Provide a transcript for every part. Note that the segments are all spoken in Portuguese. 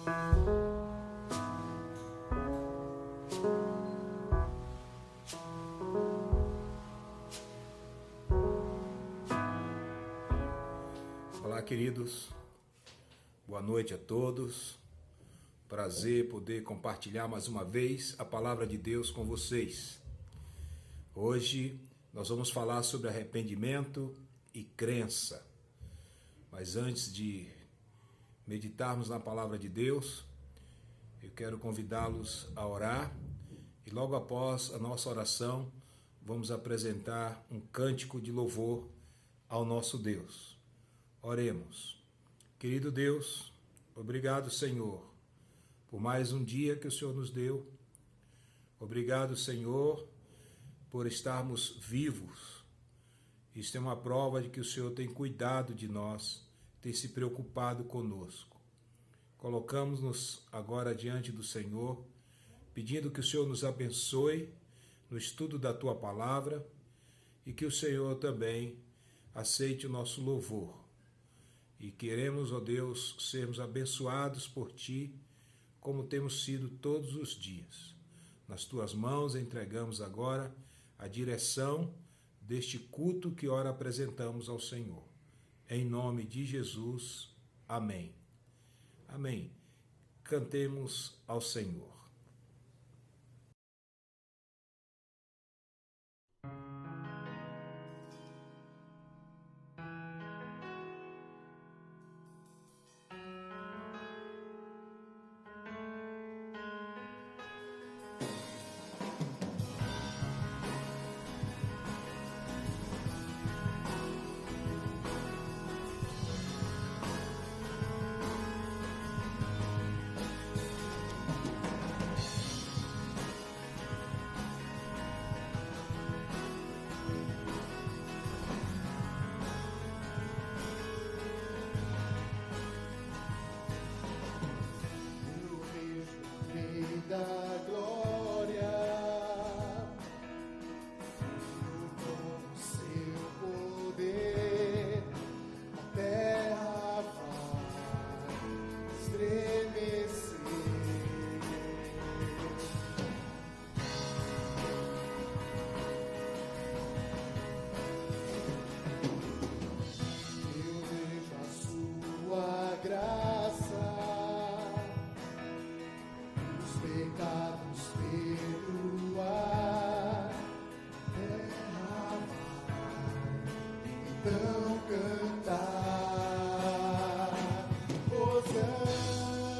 Olá, queridos, boa noite a todos. Prazer poder compartilhar mais uma vez a palavra de Deus com vocês. Hoje nós vamos falar sobre arrependimento e crença. Mas antes de meditarmos na palavra de Deus, eu quero convidá-los a orar e logo após a nossa oração vamos apresentar um cântico de louvor ao nosso Deus. Oremos. Querido Deus, obrigado, Senhor, por mais um dia que o Senhor nos deu. Obrigado, Senhor, por estarmos vivos. Isso é uma prova de que o Senhor tem cuidado de nós, tem se preocupado conosco. Colocamos-nos agora diante do Senhor, pedindo que o Senhor nos abençoe no estudo da Tua Palavra e que o Senhor também aceite o nosso louvor. E queremos, ó Deus, sermos abençoados por Ti, como temos sido todos os dias. Nas Tuas mãos entregamos agora a direção deste culto que ora apresentamos ao Senhor. Em nome de Jesus, amém. Amém. Cantemos ao Senhor. Da glória, com o seu poder, a terra vai estremecer. Eu vejo a sua graça, pecados perdoar, terra vai então cantar, Hosana.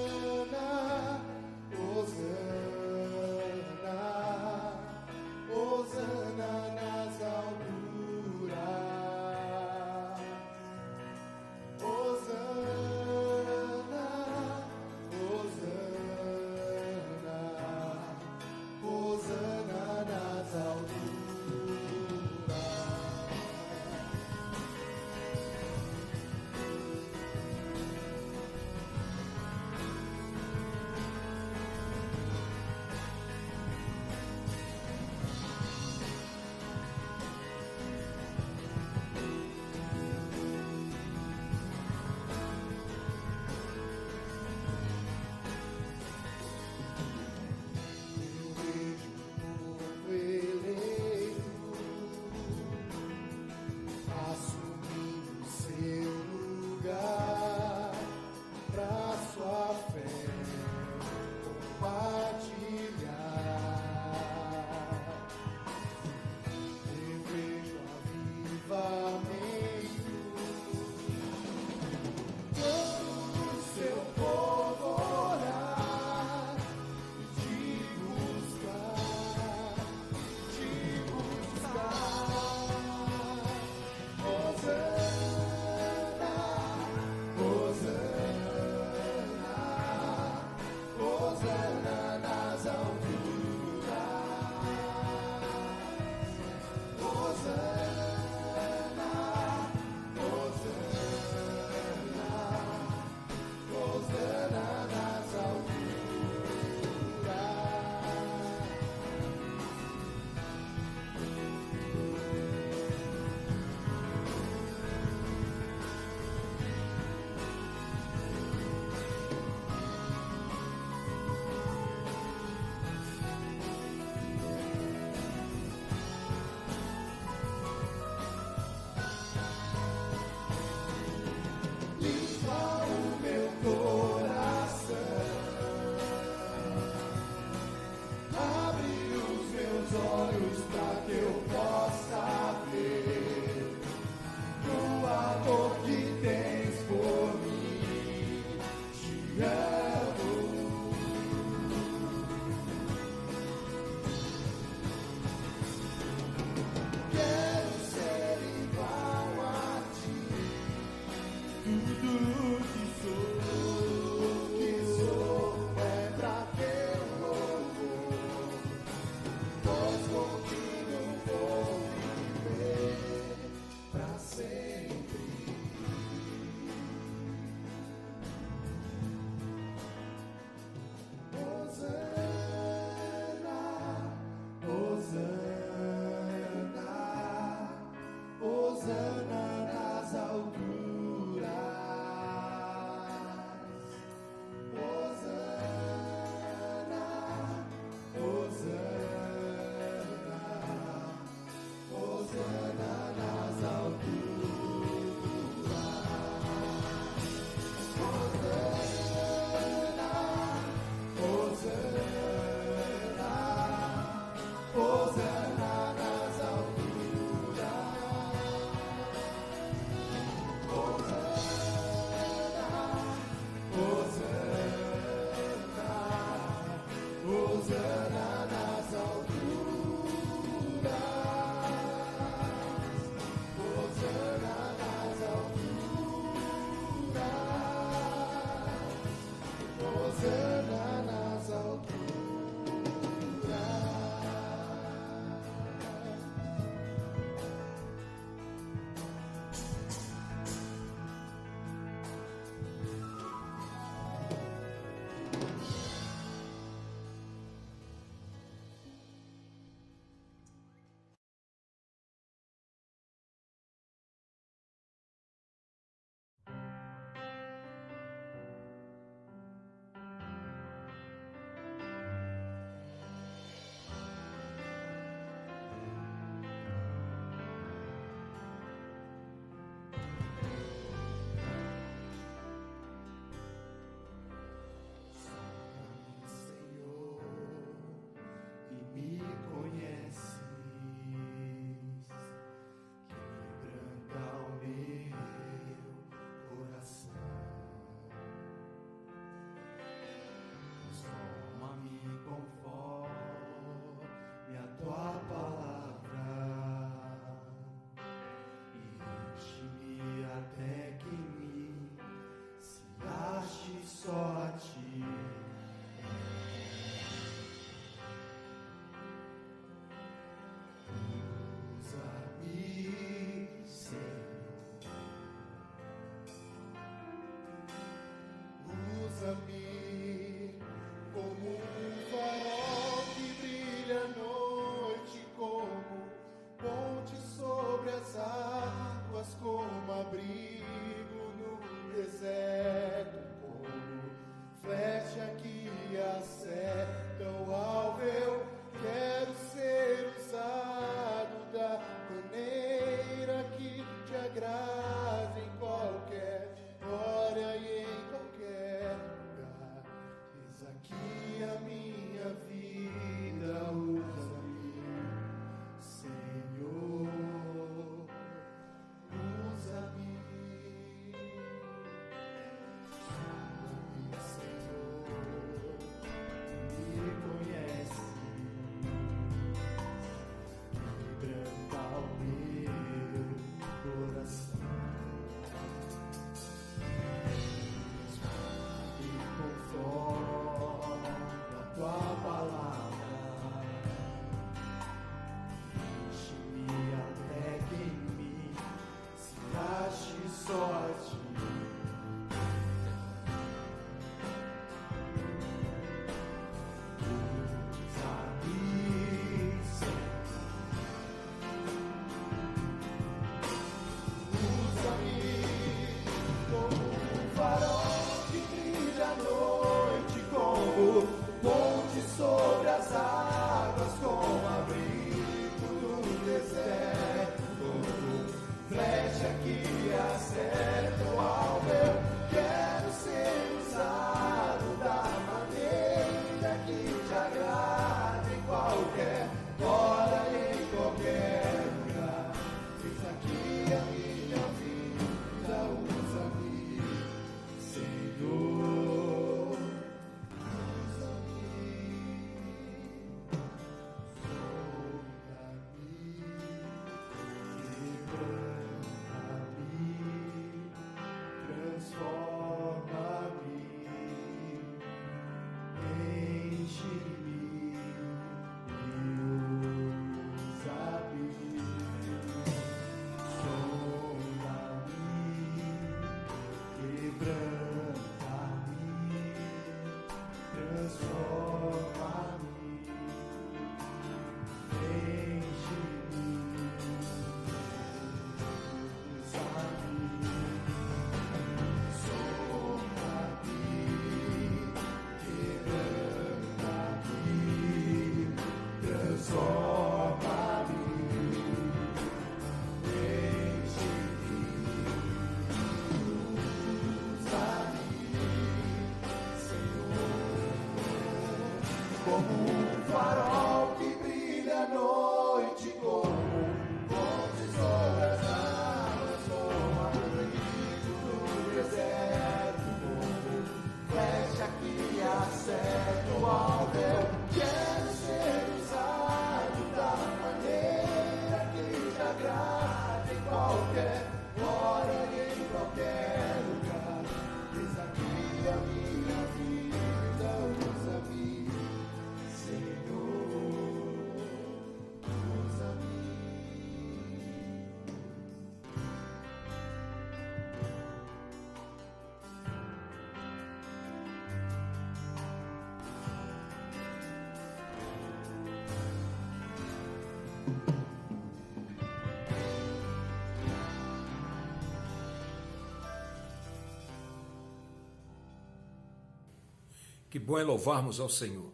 Que bom é louvarmos ao Senhor.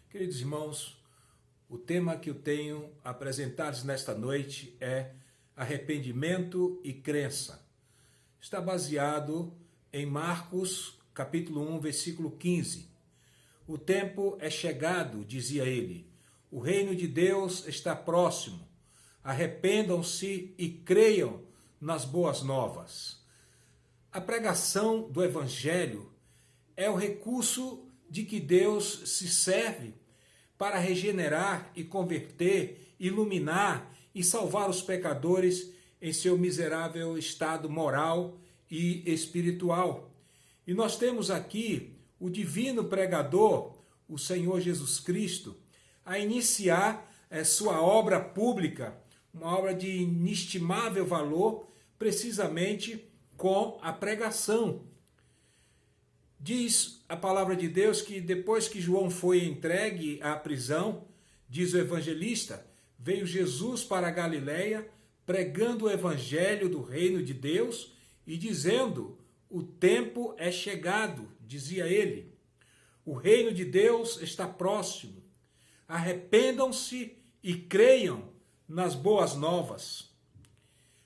Queridos irmãos, o tema que eu tenho a apresentar-lhes nesta noite é arrependimento e crença. Está baseado em Marcos, capítulo 1, versículo 15. O tempo é chegado, dizia ele. O reino de Deus está próximo. Arrependam-se e creiam nas boas novas. A pregação do Evangelho é o recurso de que Deus se serve para regenerar e converter, iluminar e salvar os pecadores em seu miserável estado moral e espiritual. E nós temos aqui o divino pregador, o Senhor Jesus Cristo, a iniciar sua obra pública, uma obra de inestimável valor, precisamente com a pregação. Diz a palavra de Deus que depois que João foi entregue à prisão, diz o evangelista, veio Jesus para a Galileia, pregando o evangelho do reino de Deus e dizendo, o tempo é chegado, dizia ele. O reino de Deus está próximo. Arrependam-se e creiam nas boas novas.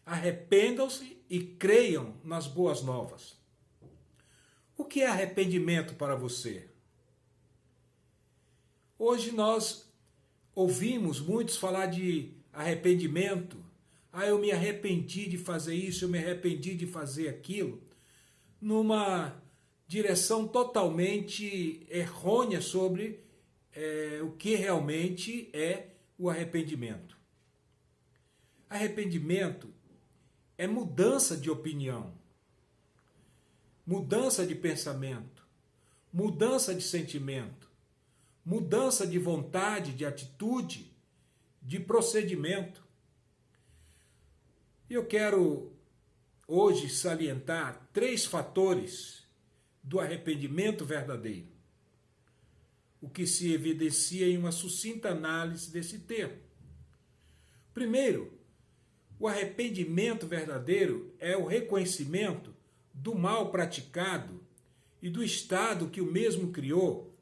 Arrependam-se e creiam nas boas novas. O que é arrependimento para você? Hoje nós ouvimos muitos falar de arrependimento. Eu me arrependi de fazer isso, eu me arrependi de fazer aquilo, numa direção totalmente errônea sobre o que realmente é o arrependimento. Arrependimento é mudança de opinião, mudança de pensamento, mudança de sentimento, mudança de vontade, de atitude, de procedimento. Eu quero hoje salientar 3 fatores do arrependimento verdadeiro, o que se evidencia em uma sucinta análise desse termo. Primeiro, o arrependimento verdadeiro é o reconhecimento do mal praticado e do estado que o mesmo criou,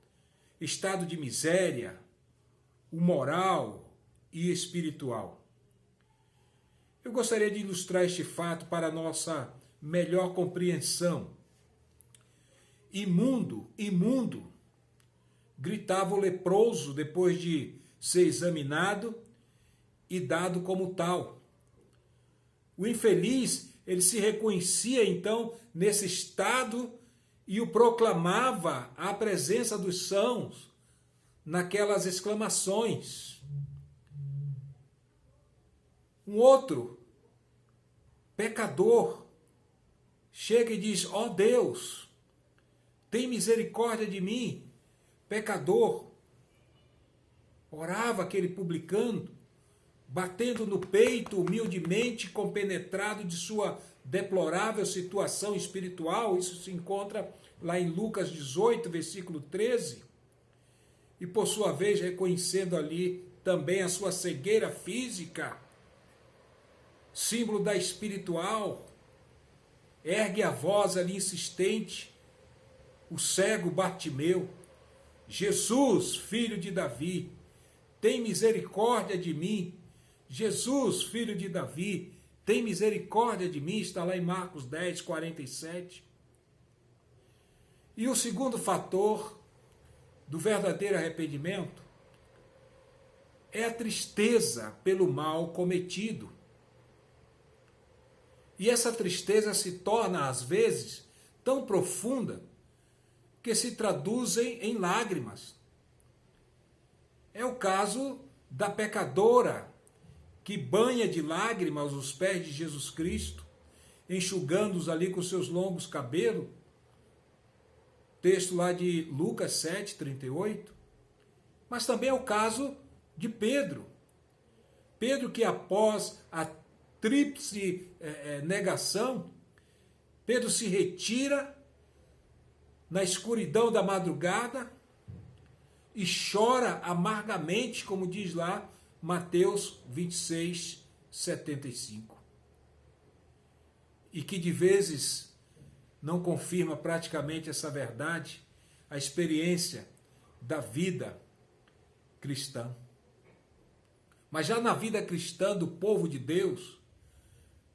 estado de miséria, o moral e espiritual. Eu gostaria de ilustrar este fato para nossa melhor compreensão. Imundo, imundo, gritava o leproso depois de ser examinado e dado como tal. O infeliz, ele se reconhecia então nesse estado e o proclamava à presença dos sãos, naquelas exclamações. Um outro pecador chega e diz, ó Deus, tem misericórdia de mim, pecador. Orava aquele publicano, batendo no peito humildemente, compenetrado de sua deplorável situação espiritual. Isso se encontra lá em Lucas 18, versículo 13. e por sua vez reconhecendo ali também a sua cegueira física, símbolo da espiritual, ergue a voz ali insistente, o cego Bartimeu: Jesus, filho de Davi, tem misericórdia de mim. Jesus, filho de Davi, tem misericórdia de mim. Está lá em Marcos 10, 47. E o segundo fator do verdadeiro arrependimento é a tristeza pelo mal cometido. E essa tristeza se torna, às vezes, tão profunda que se traduzem em lágrimas. É o caso da pecadora que banha de lágrimas os pés de Jesus Cristo, enxugando-os ali com seus longos cabelos. Texto lá de Lucas 7, 38. Mas também é o caso de Pedro. Pedro que após a tríplice negação, Pedro se retira na escuridão da madrugada e chora amargamente, como diz lá Mateus 26, 75. E que de vezes não confirma praticamente essa verdade, a experiência da vida cristã. Mas já na vida cristã do povo de Deus,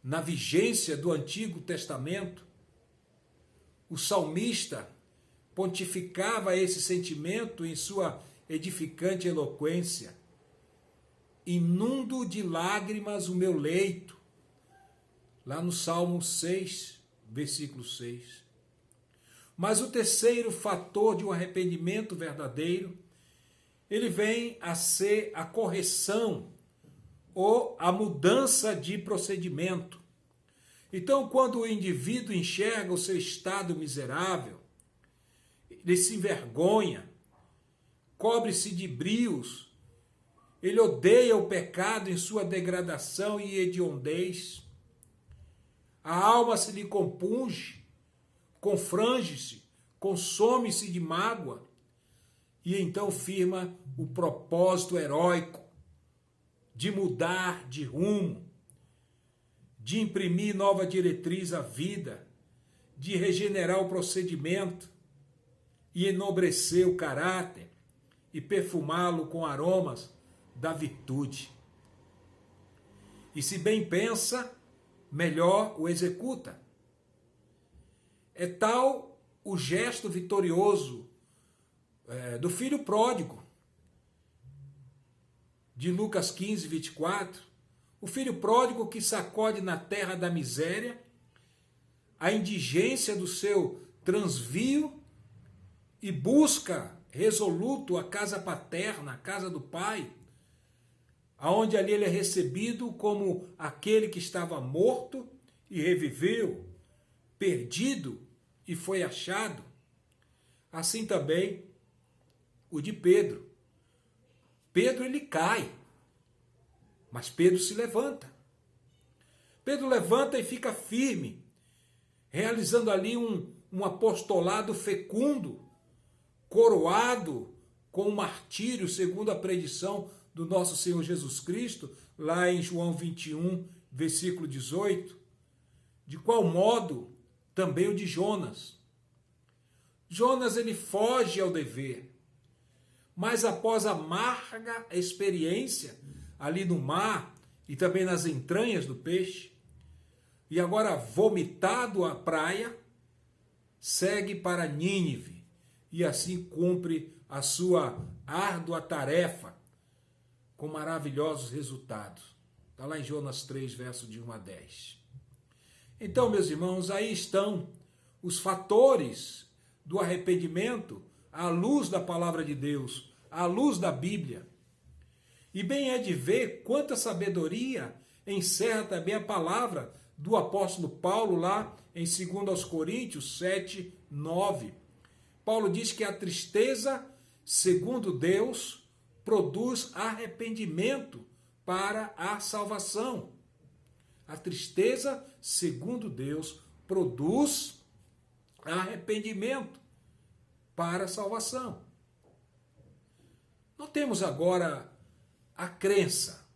na vigência do Antigo Testamento, o salmista pontificava esse sentimento em sua edificante eloquência. Inundo de lágrimas o meu leito, lá no Salmo 6, versículo 6. Mas o terceiro fator de um arrependimento verdadeiro, ele vem a ser a correção ou a mudança de procedimento. Então, quando o indivíduo enxerga o seu estado miserável, ele se envergonha, cobre-se de brios, ele odeia o pecado em sua degradação e hediondez, a alma se lhe compunge, confrange-se, consome-se de mágoa, e então firma o propósito heróico de mudar de rumo, de imprimir nova diretriz à vida, de regenerar o procedimento e enobrecer o caráter e perfumá-lo com aromas da virtude. E se bem pensa, melhor o executa. É tal o gesto vitorioso do filho pródigo, de Lucas 15, 24, o filho pródigo que sacode na terra da miséria a indigência do seu transvio e busca resoluto a casa paterna, a casa do pai, aonde ali ele é recebido como aquele que estava morto e reviveu, perdido e foi achado. Assim também o de Pedro. Pedro ele cai, mas Pedro se levanta. Pedro levanta e fica firme, realizando ali um apostolado fecundo, coroado com o martírio, segundo a predição do nosso Senhor Jesus Cristo, lá em João 21, versículo 18. De qual modo também o de Jonas. Jonas ele foge ao dever, mas após a amarga experiência ali no mar e também nas entranhas do peixe, e agora vomitado à praia, segue para Nínive e assim cumpre a sua árdua tarefa com maravilhosos resultados. Está lá em Jonas 3, verso de 1 a 10. Então, meus irmãos, aí estão os fatores do arrependimento à luz da palavra de Deus, à luz da Bíblia. E bem é de ver quanta sabedoria encerra também a palavra do apóstolo Paulo lá em 2 Coríntios 7, 9. Paulo diz que a tristeza, segundo Deus, produz arrependimento para a salvação. A tristeza, segundo Deus, produz arrependimento para a salvação. Nós temos agora a crença.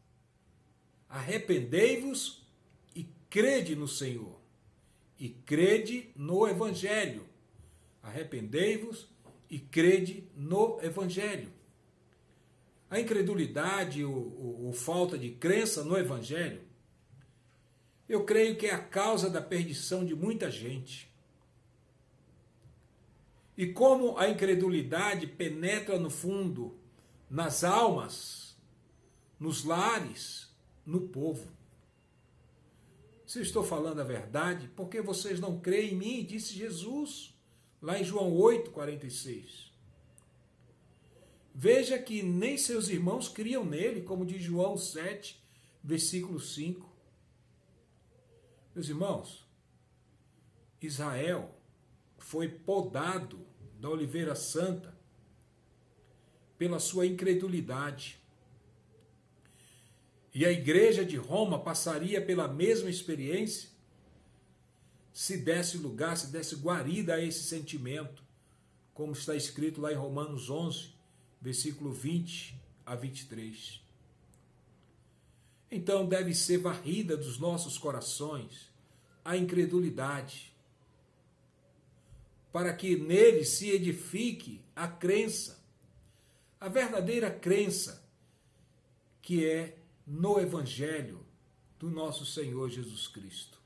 Arrependei-vos e crede no Senhor. E crede no Evangelho. Arrependei-vos e crede no Evangelho. A incredulidade ou falta de crença no Evangelho, eu creio que é a causa da perdição de muita gente. E como a incredulidade penetra no fundo, nas almas, nos lares, no povo. Se eu estou falando a verdade, porque vocês não creem em mim, disse Jesus, lá em João 8,46. Veja que nem seus irmãos criam nele, como diz João 7, versículo 5. Meus irmãos, Israel foi podado da oliveira santa pela sua incredulidade. E a igreja de Roma passaria pela mesma experiência se desse lugar, se desse guarida a esse sentimento, como está escrito lá em Romanos 11, versículo 20 a 23. Então deve ser varrida dos nossos corações a incredulidade, para que nele se edifique a crença, a verdadeira crença, que é no Evangelho do nosso Senhor Jesus Cristo.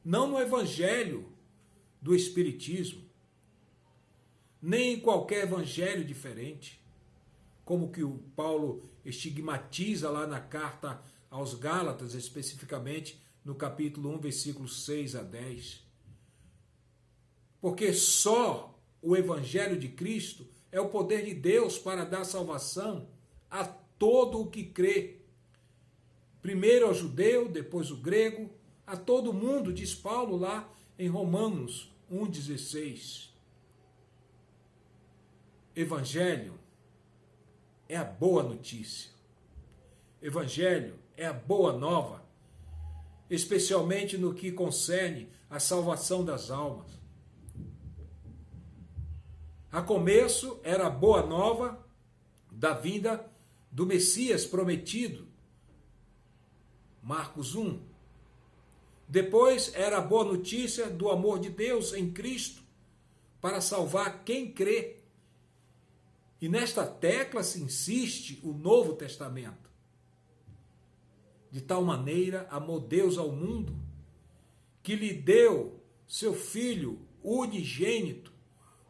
Não no Evangelho do Espiritismo, nem em qualquer evangelho diferente, como que o Paulo estigmatiza lá na carta aos Gálatas, especificamente no capítulo 1, versículos 6 a 10. Porque só o Evangelho de Cristo é o poder de Deus para dar salvação a todo o que crê. Primeiro ao judeu, depois o grego, a todo mundo, diz Paulo lá em Romanos 1,16. Evangelho é a boa notícia. Evangelho é a boa nova, especialmente no que concerne a salvação das almas. A começo era a boa nova da vinda do Messias prometido, Marcos 1. Depois era a boa notícia do amor de Deus em Cristo para salvar quem crê. E nesta tecla se insiste o Novo Testamento. De tal maneira amou Deus ao mundo, que lhe deu seu Filho unigênito,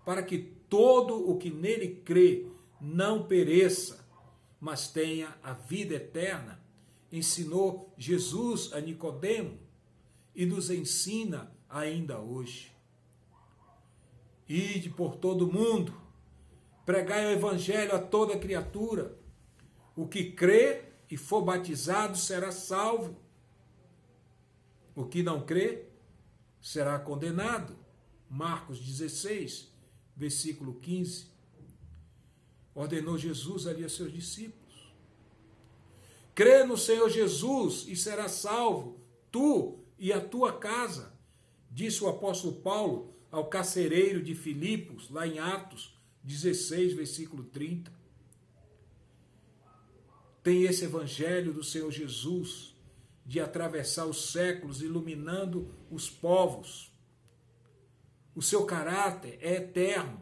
para que todo o que nele crê não pereça, mas tenha a vida eterna. Ensinou Jesus a Nicodemo e nos ensina ainda hoje. Ide por todo o mundo, pregai o evangelho a toda criatura. O que crê e for batizado será salvo. O que não crê será condenado. Marcos 16, versículo 15. Ordenou Jesus ali a seus discípulos. Crê no Senhor Jesus e será salvo, tu e a tua casa, disse o apóstolo Paulo ao carcereiro de Filipos, lá em Atos 16, versículo 30. Tem esse evangelho do Senhor Jesus de atravessar os séculos, iluminando os povos. O seu caráter é eterno.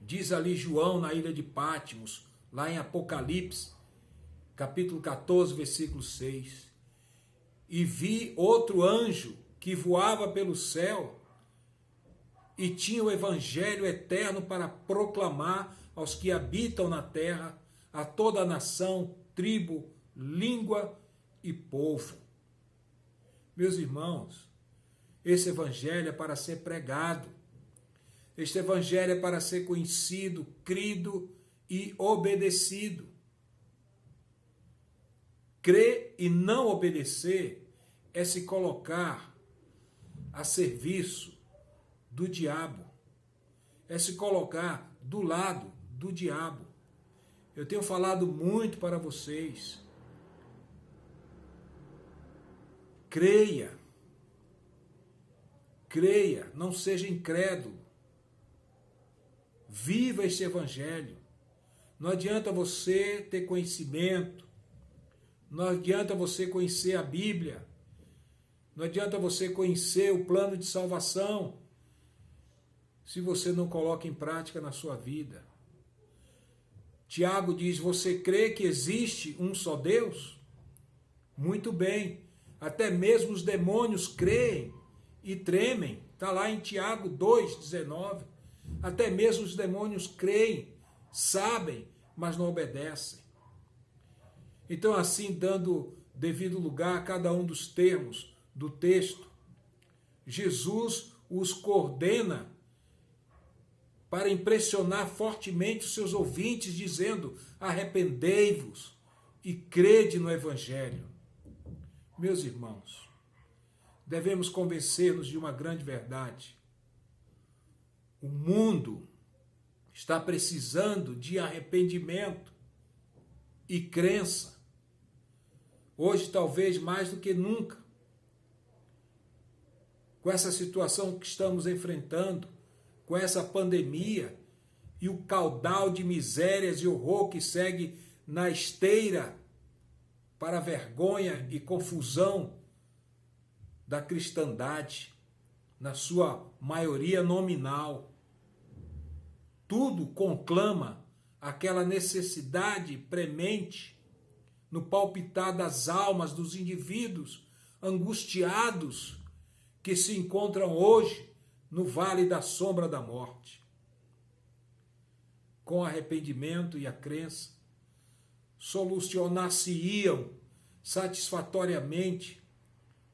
Diz ali João na ilha de Patmos, lá em Apocalipse, capítulo 14, versículo 6. E vi outro anjo que voava pelo céu e tinha o evangelho eterno para proclamar aos que habitam na terra, a toda a nação, tribo, língua e povo. Meus irmãos, esse evangelho é para ser pregado. Este evangelho é para ser conhecido, crido e obedecido. Crer e não obedecer é se colocar a serviço do diabo, é se colocar do lado do diabo. Eu tenho falado muito para vocês. Creia, não seja incrédulo. Viva este evangelho. Não adianta você ter conhecimento, não adianta você conhecer a Bíblia, não adianta você conhecer o plano de salvação, se você não coloca em prática na sua vida. Tiago diz: você crê que existe um só Deus? Muito bem, até mesmo os demônios creem e tremem. Está lá em Tiago 2,19. Até mesmo os demônios creem, sabem, mas não obedecem. Então, assim, dando devido lugar a cada um dos termos do texto, Jesus os coordena para impressionar fortemente os seus ouvintes, dizendo: arrependei-vos e crede no Evangelho. Meus irmãos, devemos convencer-nos de uma grande verdade. O mundo está precisando de arrependimento e crença. Hoje, talvez mais do que nunca, com essa situação que estamos enfrentando, com essa pandemia e o caudal de misérias e horror que segue na esteira para a vergonha e confusão da cristandade, na sua maioria nominal. Tudo conclama aquela necessidade premente no palpitar das almas dos indivíduos angustiados que se encontram hoje no vale da sombra da morte. Com arrependimento e a crença, solucionar-se-iam satisfatoriamente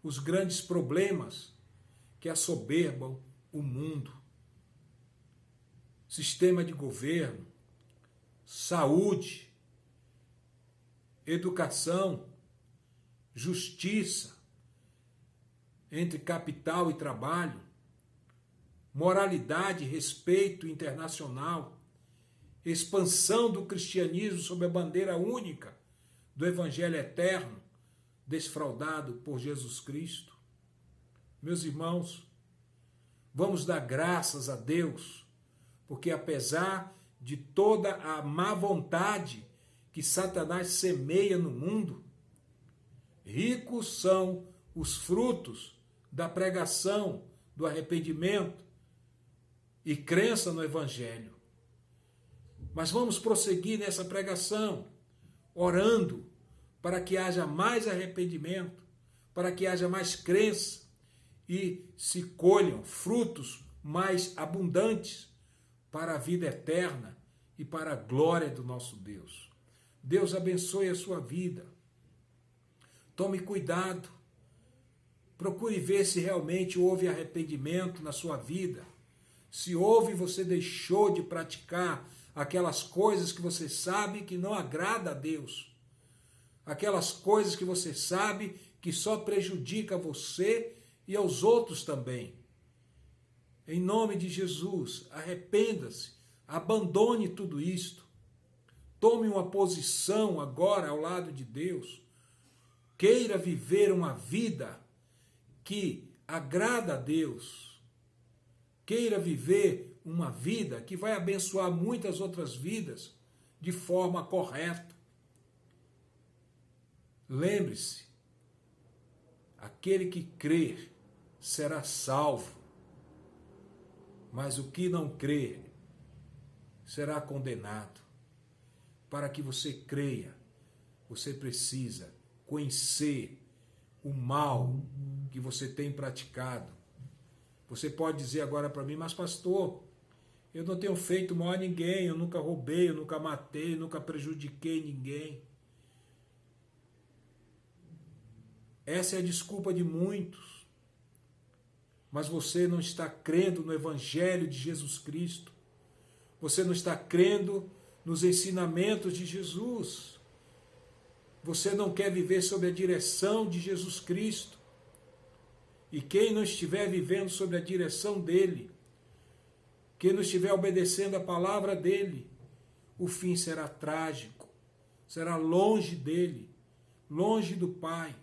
os grandes problemas que assoberbam o mundo. Sistema de governo, saúde, educação, justiça entre capital e trabalho, moralidade e respeito internacional, expansão do cristianismo sob a bandeira única do Evangelho eterno, desfraudado por Jesus Cristo. Meus irmãos, vamos dar graças a Deus, porque apesar de toda a má vontade que Satanás semeia no mundo, ricos são os frutos da pregação, do arrependimento e crença no Evangelho. Mas vamos prosseguir nessa pregação, orando para que haja mais arrependimento, para que haja mais crença e se colham frutos mais abundantes para a vida eterna e para a glória do nosso Deus. Deus abençoe a sua vida. Tome cuidado. Procure ver se realmente houve arrependimento na sua vida. Se houve, você deixou de praticar aquelas coisas que você sabe que não agrada a Deus. Aquelas coisas que você sabe que só prejudica você e aos outros também. Em nome de Jesus, arrependa-se, abandone tudo isto. Tome uma posição agora ao lado de Deus. Queira viver uma vida que agrada a Deus. Queira viver uma vida que vai abençoar muitas outras vidas de forma correta. Lembre-se, aquele que crer será salvo, mas o que não crer será condenado. Para que você creia, você precisa conhecer o mal que você tem praticado. Você pode dizer agora para mim: mas pastor, eu não tenho feito mal a ninguém, eu nunca roubei, eu nunca matei, eu nunca prejudiquei ninguém. Essa é a desculpa de muitos. Mas você não está crendo no Evangelho de Jesus Cristo. Você não está crendo nos ensinamentos de Jesus. Você não quer viver sob a direção de Jesus Cristo. E quem não estiver vivendo sob a direção dele, quem não estiver obedecendo a palavra dele, o fim será trágico, será longe dele, longe do Pai.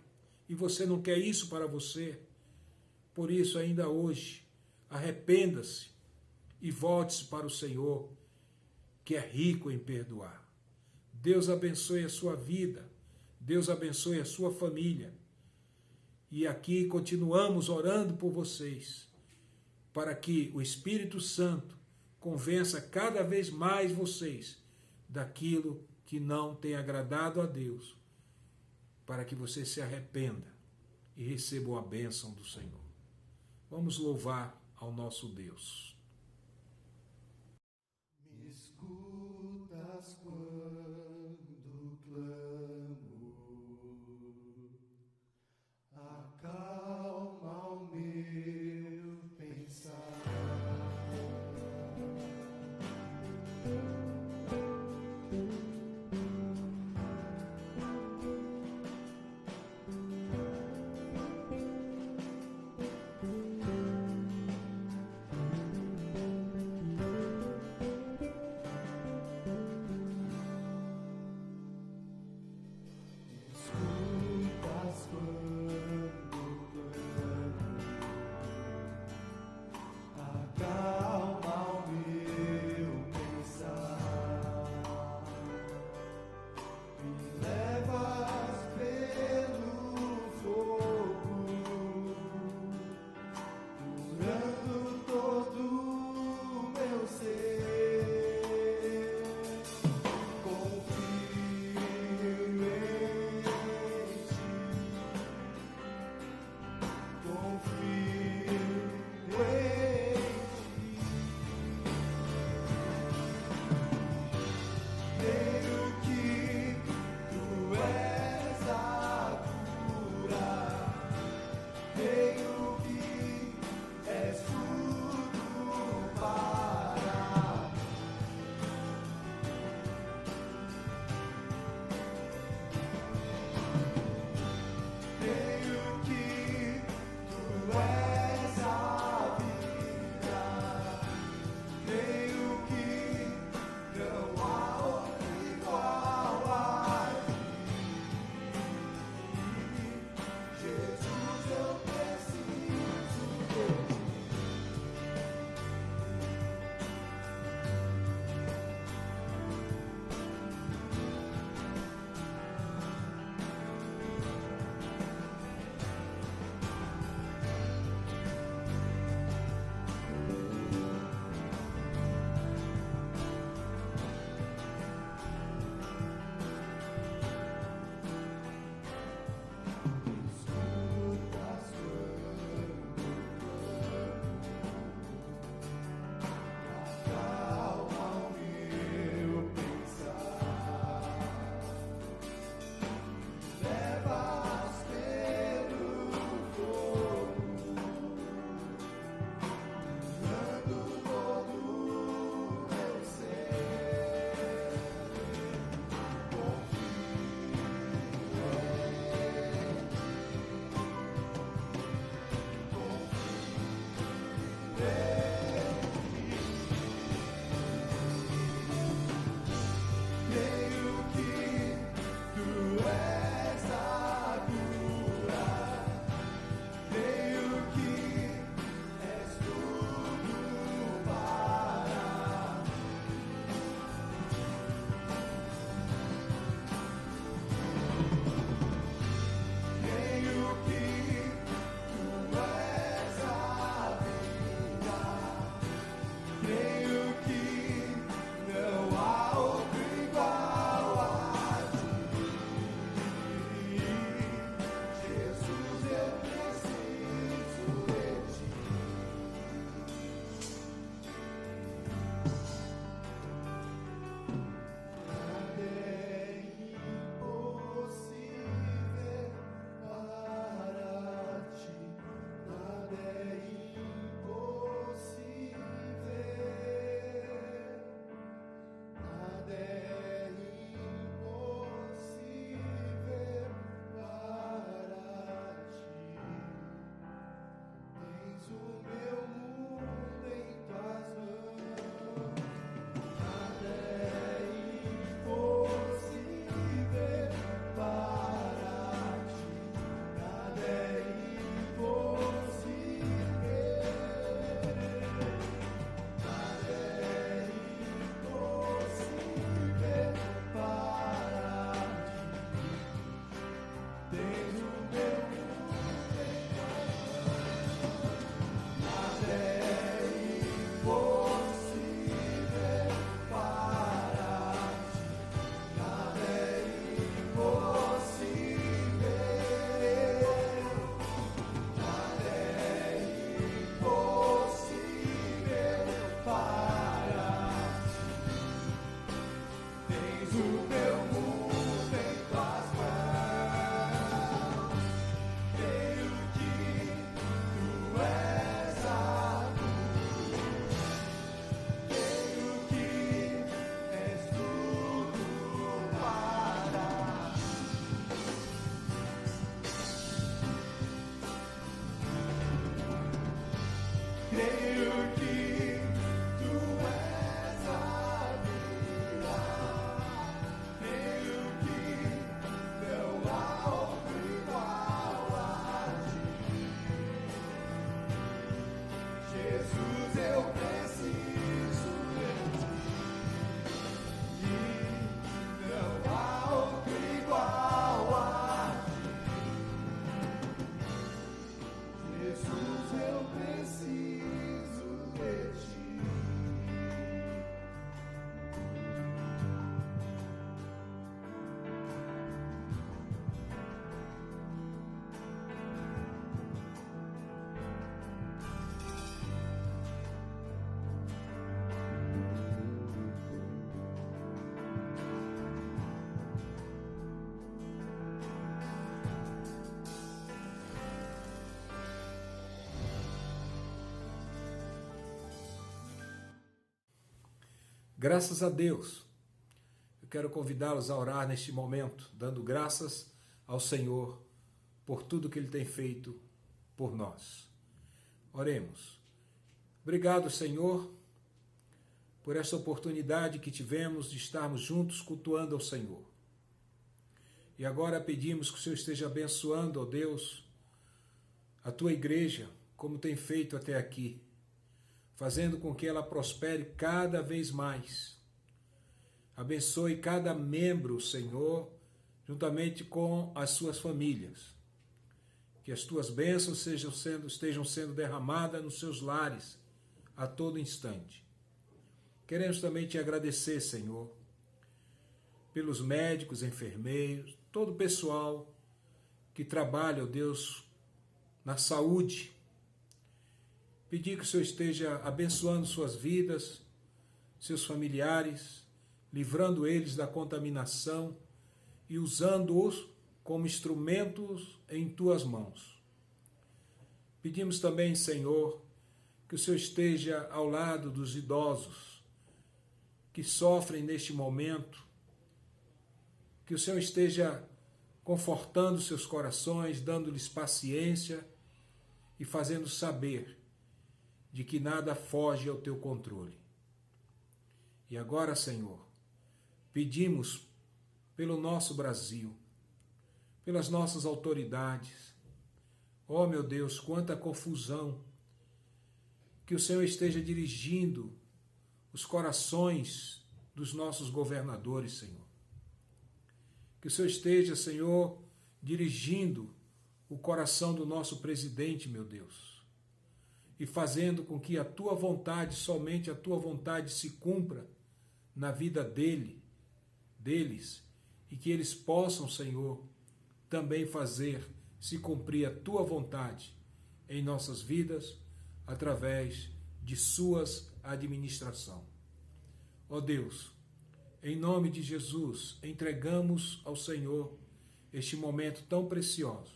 E você não quer isso para você. Por isso, ainda hoje, arrependa-se e volte-se para o Senhor que é rico em perdoar. Deus abençoe a sua vida, Deus abençoe a sua família. E aqui continuamos orando por vocês, para que o Espírito Santo convença cada vez mais vocês daquilo que não tem agradado a Deus, para que você se arrependa e recebam a bênção do Senhor. Vamos louvar ao nosso Deus. Me escutas quando clamo, acalma o meu pensar. Graças a Deus. Eu quero convidá-los a orar neste momento, dando graças ao Senhor por tudo que Ele tem feito por nós. Oremos. Obrigado, Senhor, por esta oportunidade que tivemos de estarmos juntos cultuando ao Senhor. E agora pedimos que o Senhor esteja abençoando, ó Deus, a Tua igreja, como tem feito até aqui, fazendo com que ela prospere cada vez mais. Abençoe cada membro, Senhor, juntamente com as suas famílias. Que as Tuas bênçãos estejam sendo derramadas nos seus lares a todo instante. Queremos também Te agradecer, Senhor, pelos médicos, enfermeiros, todo o pessoal que trabalha, ó Deus, na saúde. Pedir que o Senhor esteja abençoando suas vidas, seus familiares, livrando eles da contaminação e usando-os como instrumentos em Tuas mãos. Pedimos também, Senhor, que o Senhor esteja ao lado dos idosos que sofrem neste momento, que o Senhor esteja confortando seus corações, dando-lhes paciência e fazendo saber de que nada foge ao Teu controle. E agora, Senhor, pedimos pelo nosso Brasil, pelas nossas autoridades. Oh, meu Deus, quanta confusão! Que o Senhor esteja dirigindo os corações dos nossos governadores, Senhor. Que o Senhor esteja, Senhor, dirigindo o coração do nosso presidente, meu Deus, e fazendo com que a Tua vontade, somente a Tua vontade se cumpra na vida deles, e que eles possam, Senhor, também fazer se cumprir a Tua vontade em nossas vidas, através de suas administração. Ó Deus, em nome de Jesus, entregamos ao Senhor este momento tão precioso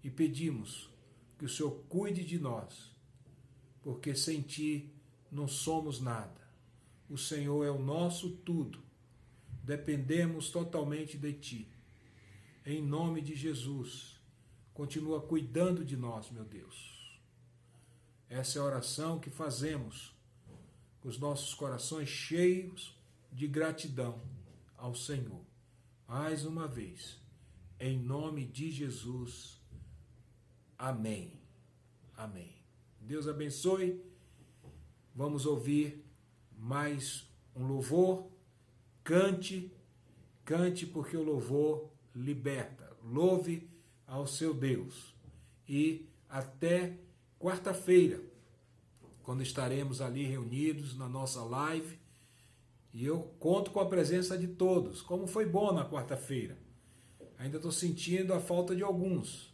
e pedimos que o Senhor cuide de nós, porque sem Ti não somos nada. O Senhor é o nosso tudo. Dependemos totalmente de Ti. Em nome de Jesus, continua cuidando de nós, meu Deus. Essa é a oração que fazemos com os nossos corações cheios de gratidão ao Senhor. Mais uma vez, em nome de Jesus. Amém. Amém. Deus abençoe. Vamos ouvir mais um louvor. Cante porque o louvor liberta. Louve ao seu Deus. E até quarta-feira, quando estaremos ali reunidos na nossa live, e eu conto com a presença de todos. Como foi bom na quarta-feira. Ainda estou sentindo a falta de alguns.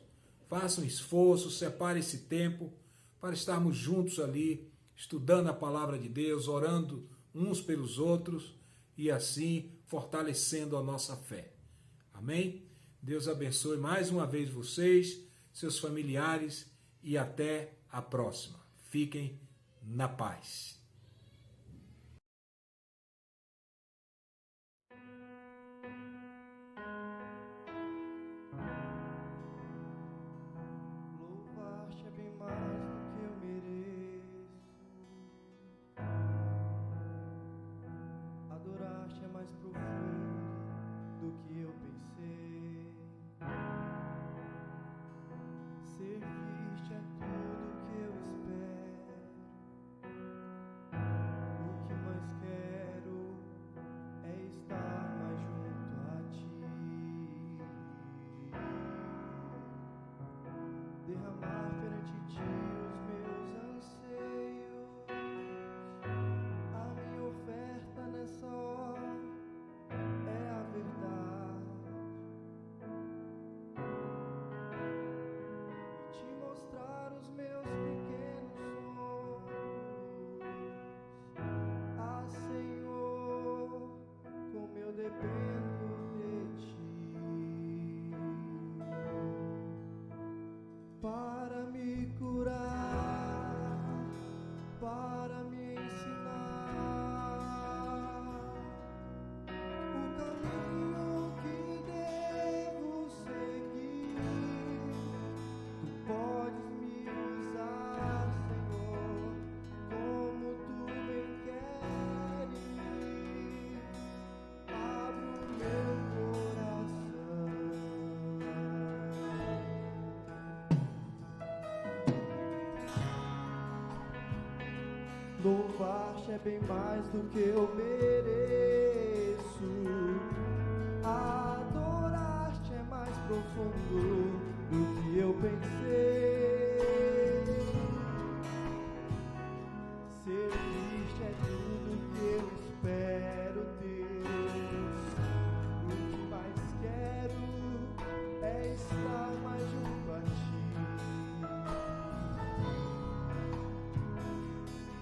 Faça um esforço, separe esse tempo para estarmos juntos ali, estudando a palavra de Deus, orando uns pelos outros e assim fortalecendo a nossa fé. Amém? Deus abençoe mais uma vez vocês, seus familiares e até a próxima. Fiquem na paz. Louvar-te é bem mais do que eu mereço. Adorar-te é mais profundo do que eu pensei. Servir-te é tudo que eu espero. O que mais quero é estar mais junto a Ti. Derramar perante Ti os meus anseios. A minha oferta nessa hora é a verdade. E Te mostrar os meus pequenos sonhos. Ah, Senhor, como eu dependo de Ti para me curar. Louvar-te é bem mais do que eu mereço. Adorar-te é mais profundo do que eu pensei. Servir-te é tudo que eu espero, Deus. O que mais quero é estar mais junto a ti.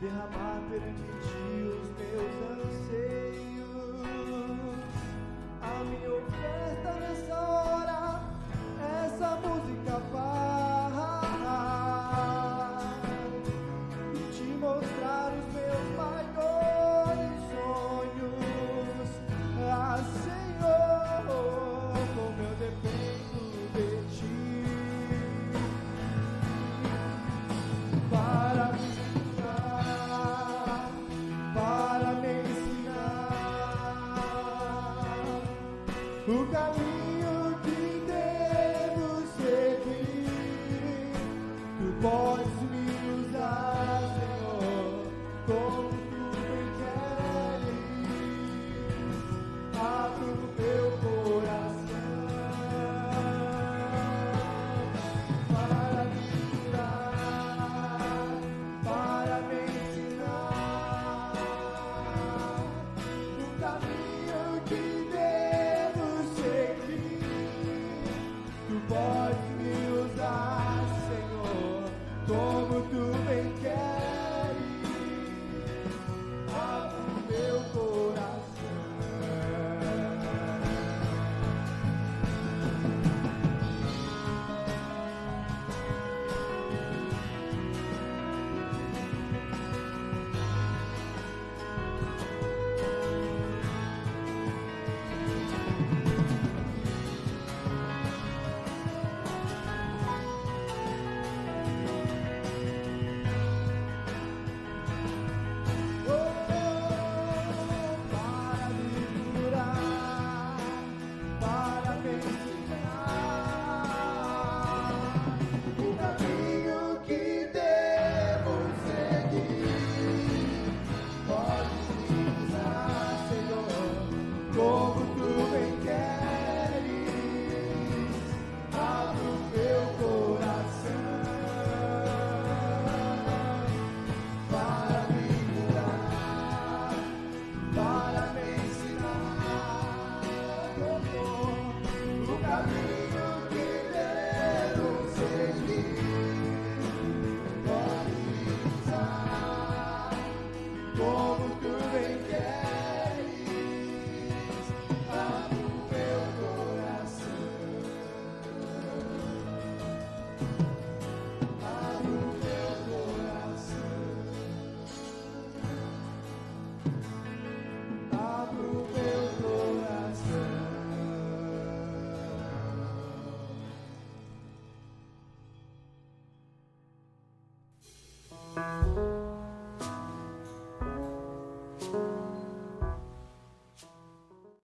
Derramar perante ti os meus anseios. A minha oferta nessa hora, essa música vai. E te mostrar os meus maiores sonhos. Ah, Senhor, como eu dependo de ti. Para me ensinar, para me ensinar o caminho.